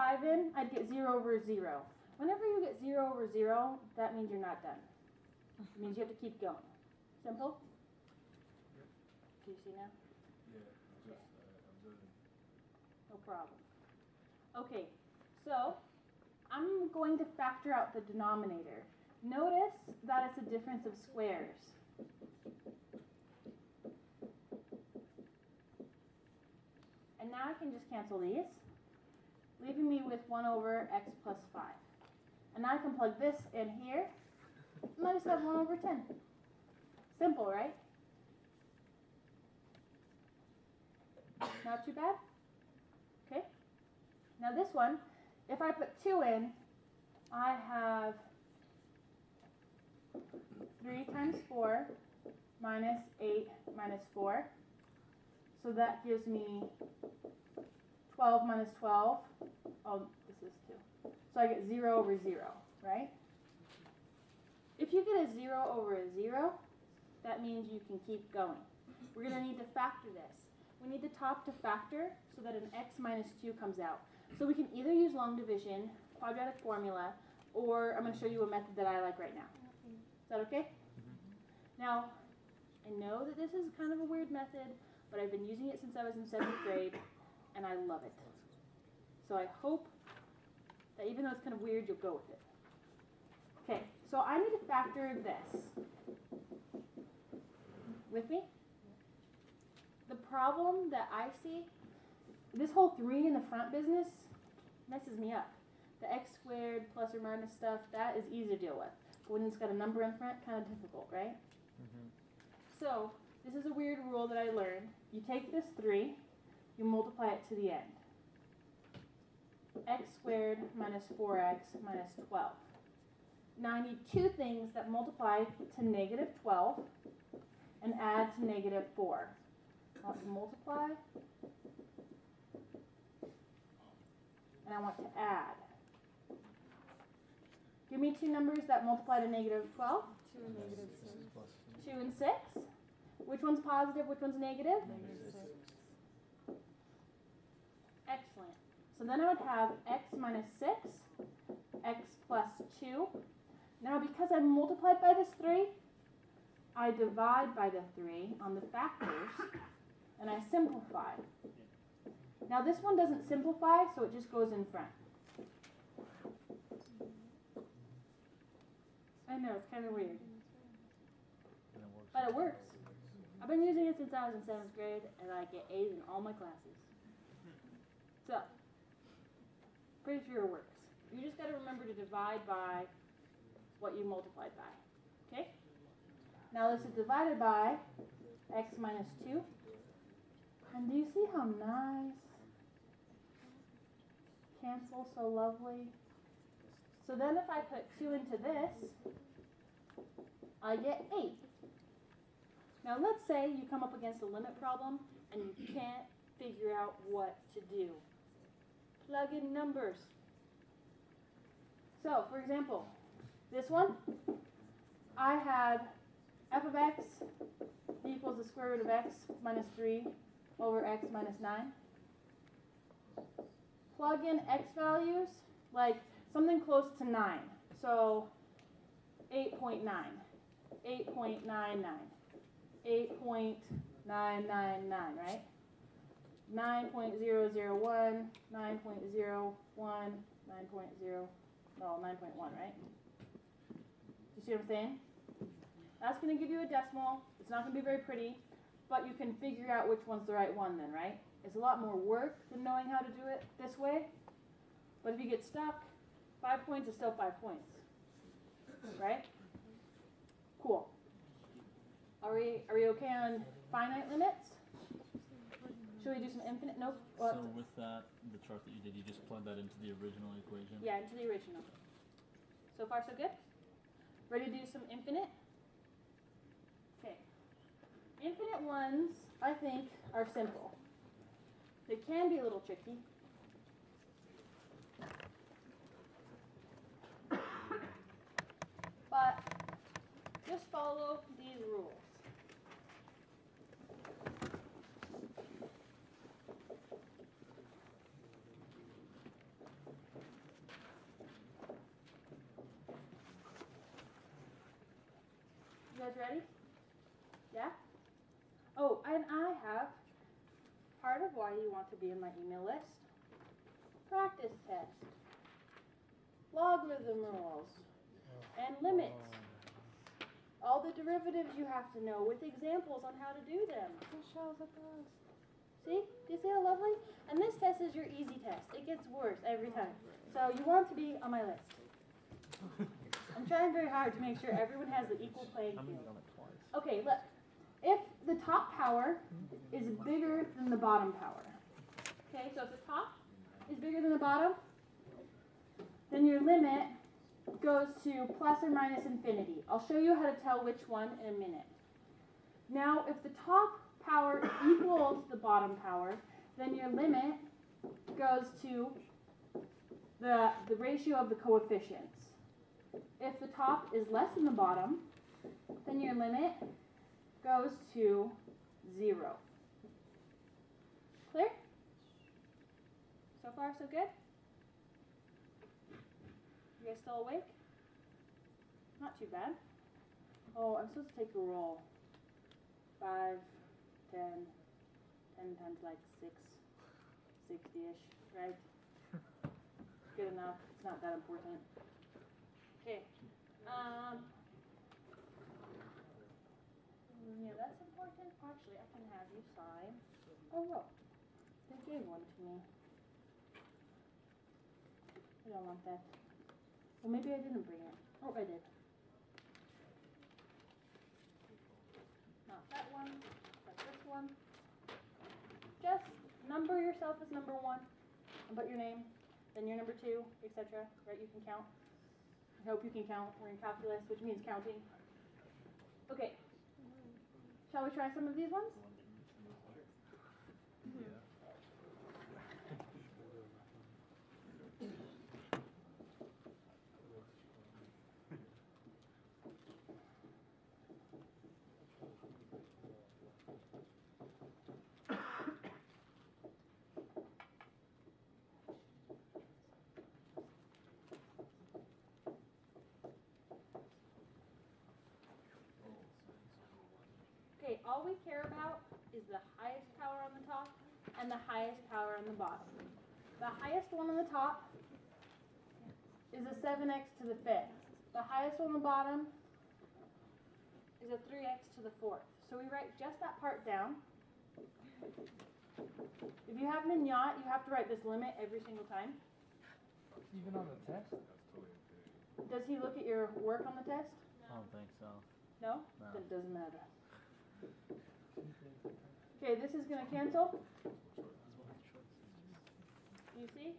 5 in, I'd get 0 over 0. Whenever you get 0 over 0, that means you're not done. It means you have to keep going. Simple? Yep. Do you see now? Yeah, just observing. No problem. Okay, so I'm going to factor out the denominator. Notice that it's a difference of squares. And now I can just cancel these, leaving me with 1 over x plus 5. And now I can plug this in here, and I just have 1 over 10. Simple, right? Not too bad? Okay. Now this one, if I put 2 in, I have 3 times 4 minus 8 minus 4. So that gives me 12 minus 12. Oh, this is 2. So I get 0 over 0, right? If you get a 0 over a 0, that means you can keep going. We're going to need to factor this. We need the top to factor so that an x minus 2 comes out. So we can either use long division, quadratic formula, or I'm going to show you a method that I like right now. Is that okay? Now, I know that this is kind of a weird method, but I've been using it since I was in 7th grade, and I love it. So I hope that even though it's kind of weird, you'll go with it. Okay, so I need to factor this. With me? The problem that I see, this whole 3 in the front business messes me up. The x squared plus or minus stuff, that is easy to deal with. But when it's got a number in front, kind of difficult, right? So this is a weird rule that I learned. You take this 3, you multiply it to the end. X squared minus 4x minus 12. Now I need 2 things that multiply to negative 12 and add to negative 4. I want to multiply, and I want to add. Give me 2 numbers that multiply to negative 12. 2 and negative 6. 2 and 6. Which one's positive, which one's negative? Negative 6. Excellent. So then I would have x minus 6, x plus 2. Now because I multiplied by this 3, I divide by the 3 on the factors, and I simplify. Now this one doesn't simplify, so it just goes in front. I know, it's kind of weird. But it works. I've been using it since I was in 7th grade, and I get A's in all my classes. So, pretty sure it works. You just got to remember to divide by what you multiplied by. Okay? Now this is divided by x minus 2. And do you see how nice? Cancel so lovely. So then if I put 2 into this, I get 8. Now let's say you come up against a limit problem and you can't figure out what to do. Plug in numbers. So for example, this one, I had f of x equals the square root of x minus 3 over x minus 9. Plug in x values, like something close to 9. So 8.9, 8.99, 8.999, right? 9.001, 9.01, 9.0, no, 9.1, right? You see what I'm saying? That's going to give you a decimal. It's not going to be very pretty, but you can figure out which one's the right one then, right? It's a lot more work than knowing how to do it this way. But if you get stuck, 5 points is still 5 points, right? Cool. Are we okay on finite limits? Should we do some infinite? Nope. So with that, the chart that you did, you just plug that into the original equation? Yeah, into the original. So far so good? Ready to do some infinite? Okay. Infinite ones, I think, are simple. They can be a little tricky. But just follow these rules. guys ready? Yeah? Oh, and I have part of why you want to be in my email list. Practice test, logarithm rules, and limits. All the derivatives you have to know with examples on how to do them. Who shows at this? See? Do you see how lovely? And this test is your easy test. It gets worse every time. So you want to be on my list. I'm trying very hard to make sure everyone has the equal playing I'm gonna field. be on it twice. Okay, look. If the top power is bigger than the bottom power, okay, so if the top is bigger than the bottom, then your limit goes to plus or minus infinity. I'll show you how to tell which one in a minute. Now, if the top power equals the bottom power, then your limit goes to the ratio of the coefficients. If the top is less than the bottom, then your limit goes to 0. Clear? So far, so good? You guys still awake? Not too bad. Oh, I'm supposed to take a roll. 5, 10 times like 6, 60-ish, right? Good enough. It's not that important. Okay. Yeah, that's important. Actually, I can have you sign. Oh, look. They gave one to me. I don't want that. Well, maybe I didn't bring it. Oh, I did. Not that one, but this one. Just number yourself as number 1. Put your name, then your number 2, etc. Right? You can count. I hope you can count. We're in calculus, which means counting. Okay. Shall we try some of these ones? Okay, all we care about is the highest power on the top and the highest power on the bottom. The highest one on the top is a 7x to the 5th. The highest one on the bottom is a 3x to the 4th. So we write just that part down. If you have Mignot, you have to write this limit every single time. Even on the test? Does he look at your work on the test? I don't think so. No? No. Then it doesn't matter. Okay, this is going to cancel. Do you see?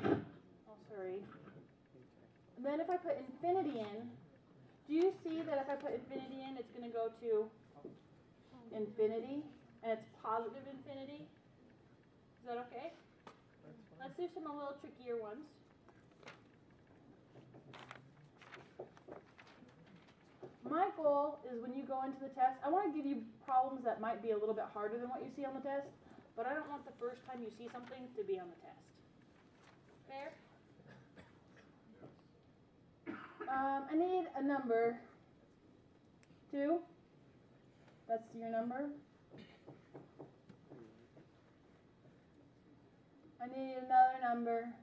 Oh, sorry. And then if I put infinity in, do you see that if I put infinity in, it's going to go to infinity, and it's positive infinity? Is that okay? Let's do some a little trickier ones. My goal is when you go into the test, I want to give you problems that might be a little bit harder than what you see on the test, but I don't want the first time you see something to be on the test. Fair? I need a number. 2. That's your number. I need another number.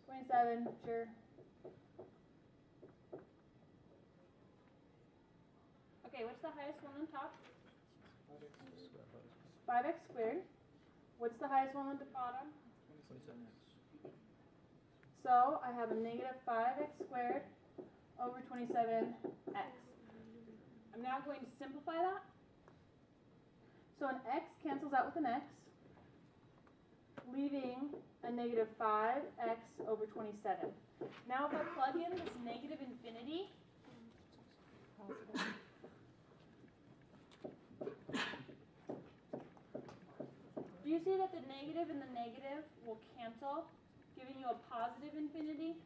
27, sure. Okay, what's the highest one on top? 5x squared. What's the highest one on the bottom? 27x. So I have a negative 5x squared over 27x. I'm now going to simplify that. So an x cancels out with an x, leaving a negative 5x over 27. Now if I plug in this negative infinity, do you see that the negative and the negative will cancel, giving you a positive infinity?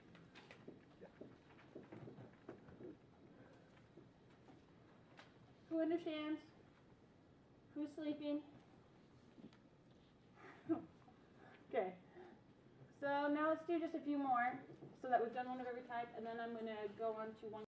Who understands? Who's sleeping? Okay. So now let's do just a few more so that we've done one of every type, and then I'm going to go on to one